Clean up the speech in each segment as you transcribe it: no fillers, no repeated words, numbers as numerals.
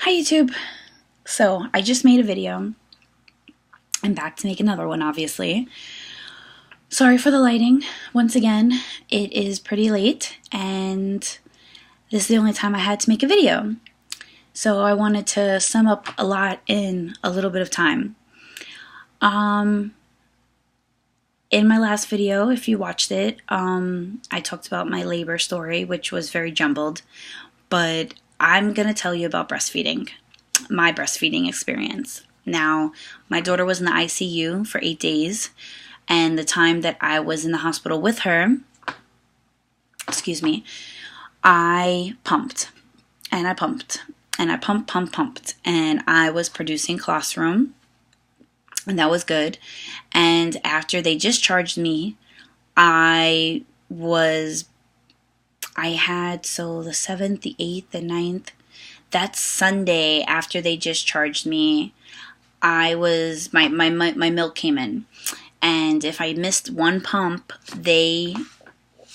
Hi YouTube. So I just made a video. I'm back to make another one, obviously. Sorry for the lighting. Once again, it is pretty late and this is the only time I had to make a video. So I wanted to sum up a lot in a little bit of time. In my last video, if you watched it, I talked about my labor story, which was very jumbled, but I'm going to tell you about breastfeeding, my breastfeeding experience. Now, my daughter was in the ICU for 8 days, and the time that I was in the hospital with her, I pumped, and I pumped, and I pumped, and I was producing colostrum, and that was good. And after they discharged me, I had, the 7th, the 8th, the 9th, that Sunday after they discharged me, my milk came in. And if I missed one pump, they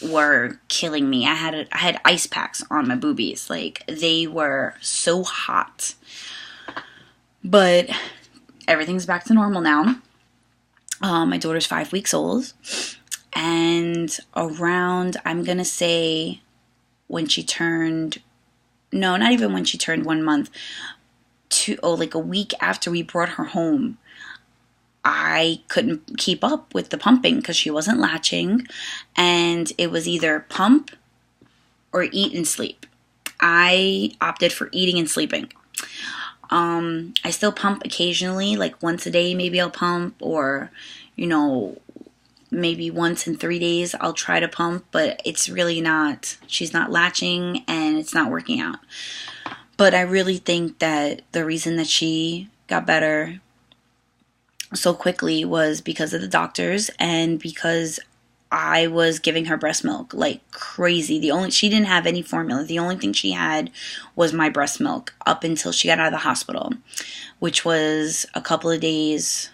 were killing me. I had ice packs on my boobies. Like, they were so hot. But everything's back to normal now. My daughter's 5 weeks old. And around, I'm going to say, when she turned, no, not even when she turned 1 month, like a week after we brought her home, I couldn't keep up with the pumping because she wasn't latching, and it was either pump or eat and sleep. I opted for eating and sleeping. I still pump occasionally, like once a day maybe I'll pump, or, maybe once in 3 days I'll try to pump, but it's really not, she's not latching and it's not working out. But I really think that the reason that she got better so quickly was because of the doctors and because I was giving her breast milk like crazy. She didn't have any formula. The only thing she had was my breast milk up until she got out of the hospital, which was a couple of days,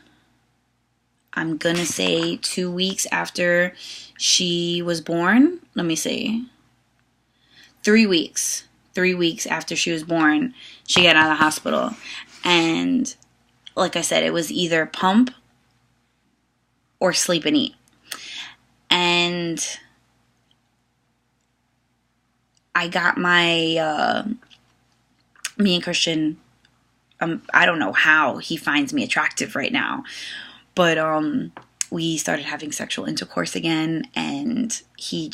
I'm gonna say 2 weeks after she was born. Let me see. 3 weeks. 3 weeks after she was born, she got out of the hospital. And like I said, it was either pump or sleep and eat. And I got my, me and Christian, I don't know how he finds me attractive right now, but we started having sexual intercourse again, and he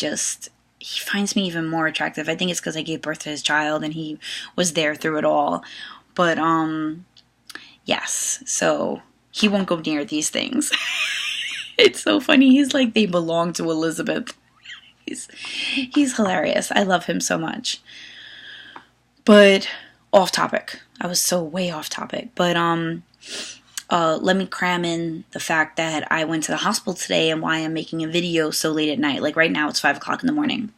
finds me even more attractive. I think it's because I gave birth to his child and he was there through it all. But yes, so he won't go near these things. It's so funny. He's like, they belong to Elizabeth. He's hilarious. I love him so much. But off topic. I was so way off topic. But let me cram in the fact that I went to the hospital today and why I'm making a video so late at night. Like right now it's 5 o'clock in the morning.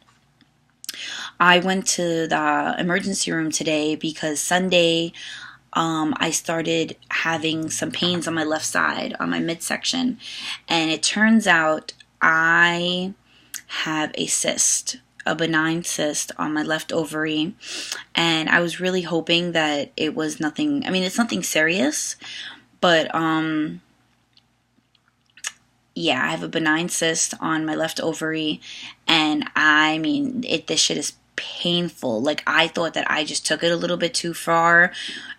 I went to the emergency room today because Sunday I started having some pains on my left side, on my midsection, and it turns out I have a cyst, a benign cyst on my left ovary, and I was really hoping that it was nothing, it's nothing serious, but yeah, I have a benign cyst on my left ovary, and this shit is painful. Like, I thought that I just took it a little bit too far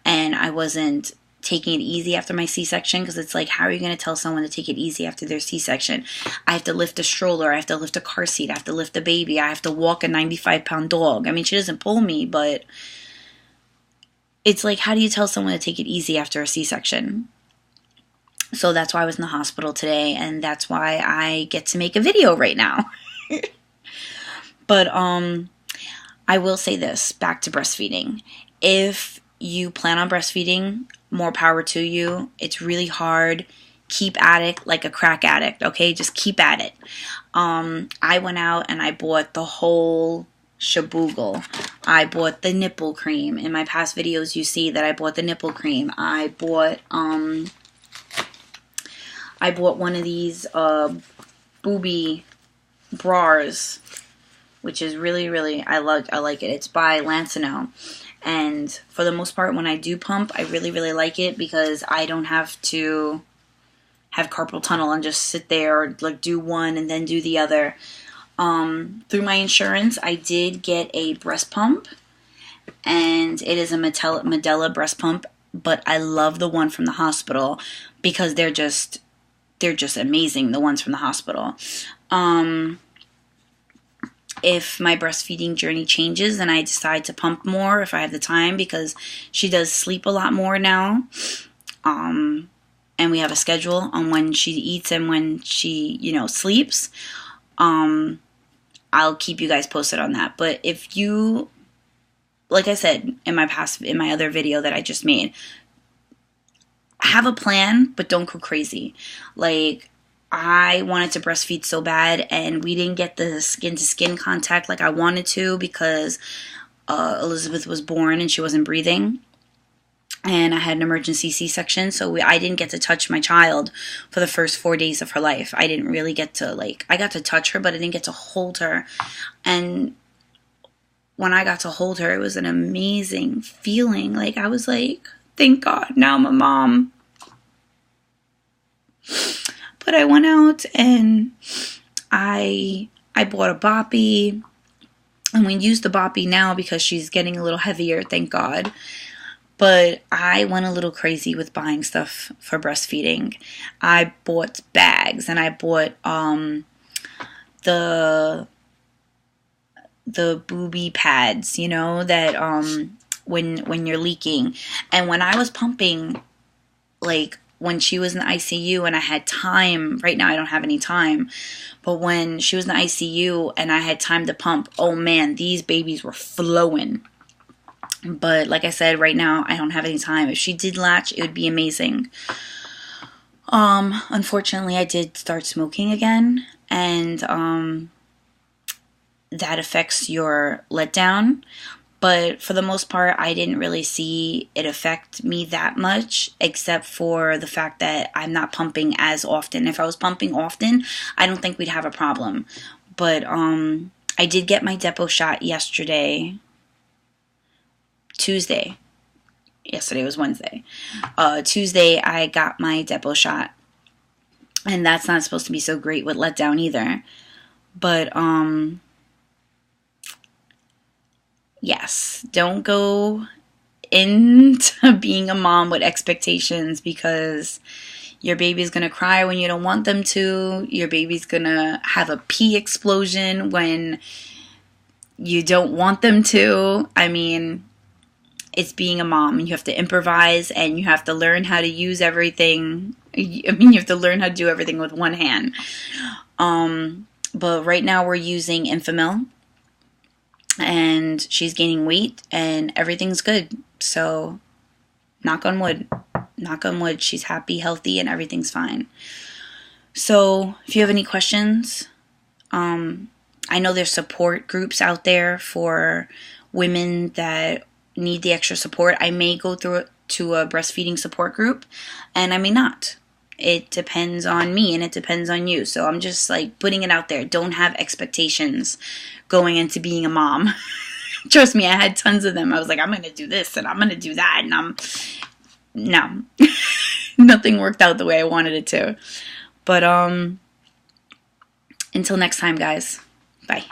and I wasn't taking it easy after my C-section, because it's like, how are you going to tell someone to take it easy after their C-section? I have to lift a stroller, I have to lift a car seat, I have to lift a baby, I have to walk a 95-pound dog. She doesn't pull me, but it's like, how do you tell someone to take it easy after a C-section? So that's why I was in the hospital today, and that's why I get to make a video right now. But I will say this, back to breastfeeding. If you plan on breastfeeding, more power to you. It's really hard. Keep at it like a crack addict, okay? Just keep at it. I went out and I bought the whole shaboogle. I bought the nipple cream. In my past videos, you see that I bought the nipple cream. I bought one of these booby bras, which is really, really, I like it. It's by Lancino. And for the most part, when I do pump, I really, really like it because I don't have to have carpal tunnel and just sit there or like do one and then do the other. Through my insurance, I did get a breast pump, and it is a Medela breast pump, but I love the one from the hospital because they're just amazing, the ones from the hospital. If my breastfeeding journey changes and I decide to pump more, if I have the time, because she does sleep a lot more now, and we have a schedule on when she eats and when she, sleeps, I'll keep you guys posted on that. But if you, like I said in my other video that I just made, have a plan, but don't go crazy. Like, I wanted to breastfeed so bad, and we didn't get the skin-to-skin contact like I wanted to because Elizabeth was born and she wasn't breathing. And I had an emergency C-section, so I didn't get to touch my child for the first 4 days of her life. I didn't really get to, I got to touch her, but I didn't get to hold her. And when I got to hold her, it was an amazing feeling. Like, I was like, thank God, now I'm a mom. But I went out and I bought a boppy, and we use the boppy now because she's getting a little heavier, thank God. But I went a little crazy with buying stuff for breastfeeding. I bought bags, and I bought the booby pads, that when you're leaking. And when I was pumping, like, when she was in the ICU and I had time, right now I don't have any time, but when she was in the ICU and I had time to pump, oh man, these babies were flowing. But like I said, right now I don't have any time. If she did latch, it would be amazing. Unfortunately, I did start smoking again, and that affects your letdown. But for the most part, I didn't really see it affect me that much, except for the fact that I'm not pumping as often. If I was pumping often, I don't think we'd have a problem. But I did get my depot shot Tuesday. Yesterday was Wednesday. Tuesday, I got my depot shot. And that's not supposed to be so great with letdown either. But, yes, don't go into being a mom with expectations, because your baby's going to cry when you don't want them to. Your baby's going to have a pee explosion when you don't want them to. I mean, it's being a mom. You have to improvise, and you have to learn how to use everything. I mean, you have to learn how to do everything with one hand. But right now we're using Infamil, and she's gaining weight, and everything's good. So, knock on wood. Knock on wood. She's happy, healthy, and everything's fine. So, if you have any questions, I know there's support groups out there for women that need the extra support. I may go through to a breastfeeding support group, and I may not. It depends on me, and it depends on you. So I'm just putting it out there. Don't have expectations going into being a mom. Trust me, I had tons of them. I was like, I'm going to do this and I'm going to do that. And no, nothing worked out the way I wanted it to. But until next time, guys. Bye.